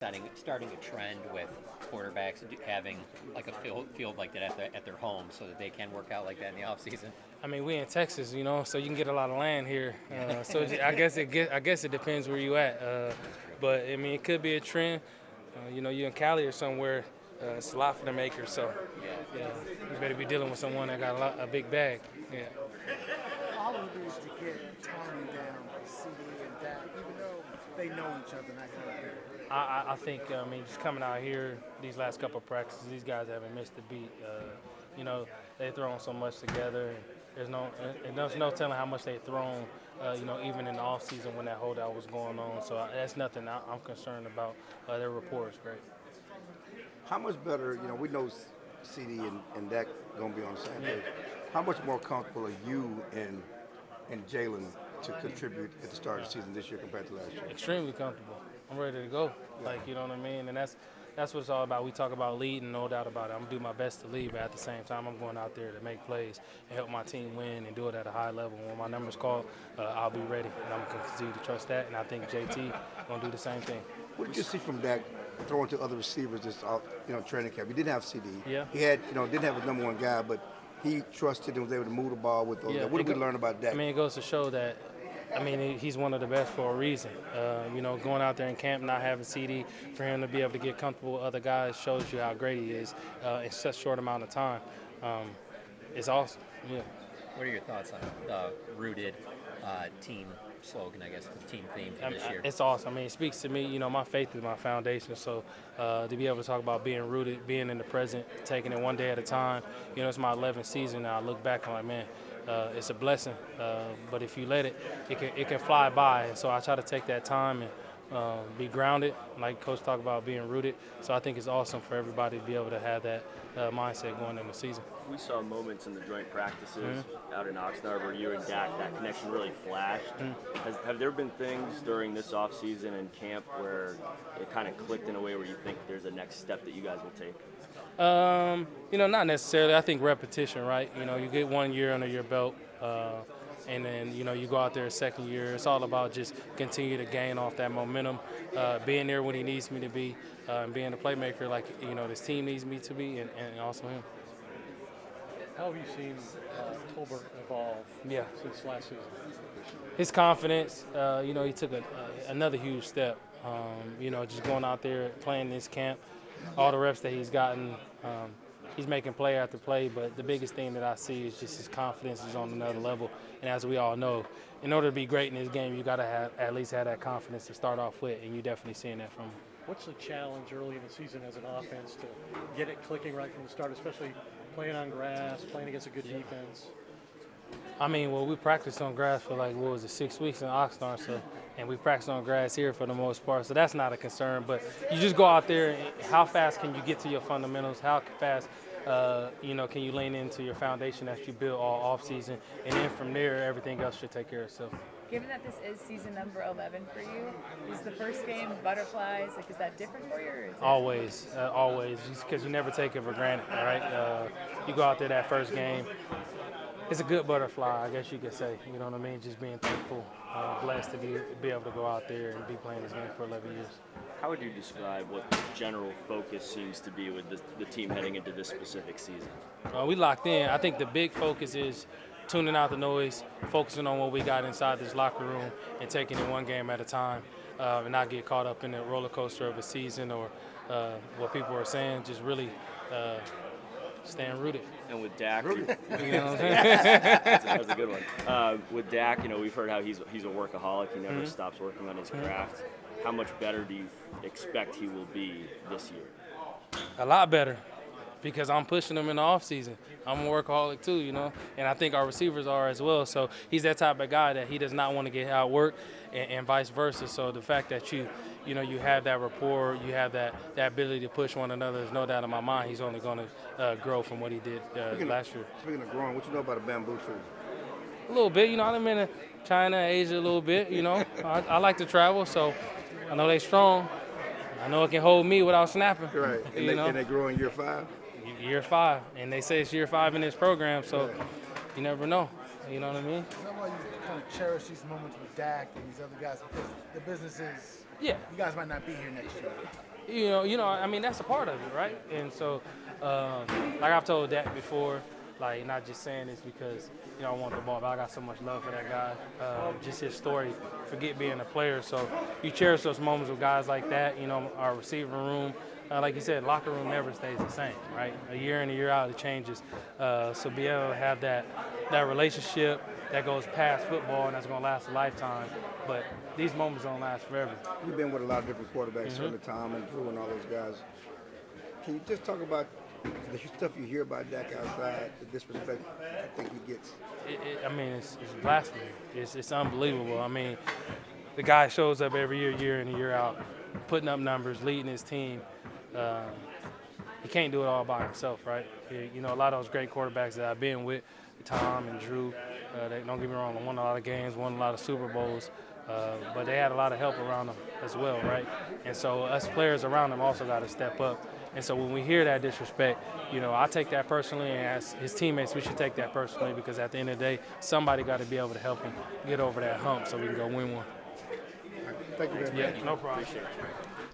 starting a trend with quarterbacks having like a field like that at their home so that they can work out like that in the off season? I mean, we in Texas, so you can get a lot of land here. So I guess it depends where you at. But I mean, it could be a trend. You in Cali or somewhere. It's a lot for them acres, so yeah, you better be dealing with someone that got a big bag. Yeah. All of it is to get timing down for CD and Dak, even though they know each other, not kind of thing. I think, just coming out here, these last couple of practices, these guys haven't missed a beat. They've thrown so much together. There's no telling how much they've thrown, even in the offseason when that holdout was going on. So that's nothing I'm concerned about. Their rapport is great. How much better, we know CD and Dak going to be on the same page. How much more comfortable are you and Jalen to contribute at the start of the season this year compared to last year? Extremely comfortable. I'm ready to go. You know what I mean? And that's what it's all about. We talk about leading, no doubt about it. I'm going to do my best to lead, but at the same time, I'm going out there to make plays and help my team win and do it at a high level. When my number's called, I'll be ready, and I'm going to continue to trust that, and I think JT going to do the same thing. What did you see from Dak throwing to other receivers this training camp? He didn't have CD. Yeah. He had, didn't have his number one guy, but he trusted and was able to move the ball with those guys. What did we learn about Dak? It goes to show that, he's one of the best for a reason. Going out there in camp, not having CD, for him to be able to get comfortable with other guys shows you how great he is in such a short amount of time. It's awesome. Yeah. What are your thoughts on the rooted team slogan, I guess, the team theme for this year? It's awesome. It speaks to me. My faith is my foundation. So to be able to talk about being rooted, being in the present, taking it one day at a time. It's my 11th season now. I look back and I'm like, man, it's a blessing. But if you let it can fly by. And so I try to take that time and be grounded, like Coach talked about being rooted. So I think it's awesome for everybody to be able to have that mindset going into the season. We saw moments in the joint practices out in Oxnard where you and Dak, that connection really flashed. Have there been things during this offseason and camp where it kind of clicked in a way where you think there's a next step that you guys will take? Not necessarily. I think repetition, right? You get 1 year under your belt, and then, you go out there a second year. It's all about just continue to gain off that momentum, being there when he needs me to be, and being a playmaker like, this team needs me to be, and also him. How have you seen Tolbert evolve since last season? His confidence, he took another huge step. Just going out there, playing this camp, all the reps that he's gotten, he's making play after play, but the biggest thing that I see is just his confidence is on another level. And as we all know, in order to be great in this game, you got to at least have that confidence to start off with, and you're definitely seeing that from him. What's the challenge early in the season as an offense to get it clicking right from the start, especially playing on grass, playing against a good defense? We practiced on grass for 6 weeks in Oxnard, and we practiced on grass here for the most part, so that's not a concern. But you just go out there, and how fast can you get to your fundamentals? How fast, can you lean into your foundation that you built all offseason? And then from there, everything else should take care of itself. Given that this is season number 11 for you, is the first game butterflies? Is that different for you? Or is always, just because you never take it for granted, right? You go out there that first game, it's a good butterfly, I guess you could say. You know what I mean? Just being thankful, blessed to be able to go out there and be playing this game for 11 years. How would you describe what the general focus seems to be with the team heading into this specific season? We locked in. I think the big focus is tuning out the noise, focusing on what we got inside this locker room, and taking it one game at a time, and not get caught up in the roller coaster of a season or what people are saying. Just really staying rooted. And with Dak, you know what I'm saying? that's a good one. With Dak, we've heard how he's a workaholic. He never stops working on his craft. How much better do you expect he will be this year? A lot better, because I'm pushing him in the offseason. I'm a workaholic too, and I think our receivers are as well. So he's that type of guy that he does not want to get outworked, and vice versa. So the fact that you have that rapport, you have that ability to push one another, there's no doubt in my mind he's only going to grow from what he did last year. Speaking of growing, what you know about a bamboo tree? A little bit, I've been to China, Asia a little bit, I like to travel, so I know they're strong. I know it can hold me without snapping. Right, and they grow in year 5? Year 5, and they say it's year 5 in this program, so you never know. You know what I mean? Is that why you kind of cherish these moments with Dak and these other guys? Because the business is, yeah, you guys might not be here next year. I mean, that's a part of it, right? And so, like I've told Dak before, like not just saying this because I want the ball, but I got so much love for that guy. Just his story, forget being a player. So you cherish those moments with guys like that. Our receiver room, like you said, locker room never stays the same, right? A year in, a year out, it changes. So be able to have that relationship that goes past football and that's going to last a lifetime. But these moments don't last forever. You've been with a lot of different quarterbacks, certainly Tom and Drew and all those guys. Can you just talk about the stuff you hear about Dak outside, the disrespect I think he gets? It's blasphemy. It's unbelievable. I mean, the guy shows up every year in and year out, putting up numbers, leading his team. He can't do it all by himself, right? A lot of those great quarterbacks that I've been with, Tom and Drew, they, don't get me wrong, won a lot of games, won a lot of Super Bowls, but they had a lot of help around them as well, right? And so us players around them also got to step up. And so when we hear that disrespect, I take that personally, and as his teammates, we should take that personally because at the end of the day, somebody got to be able to help him get over that hump so we can go win one. Thank you very much. Yeah, no problem. Appreciate it.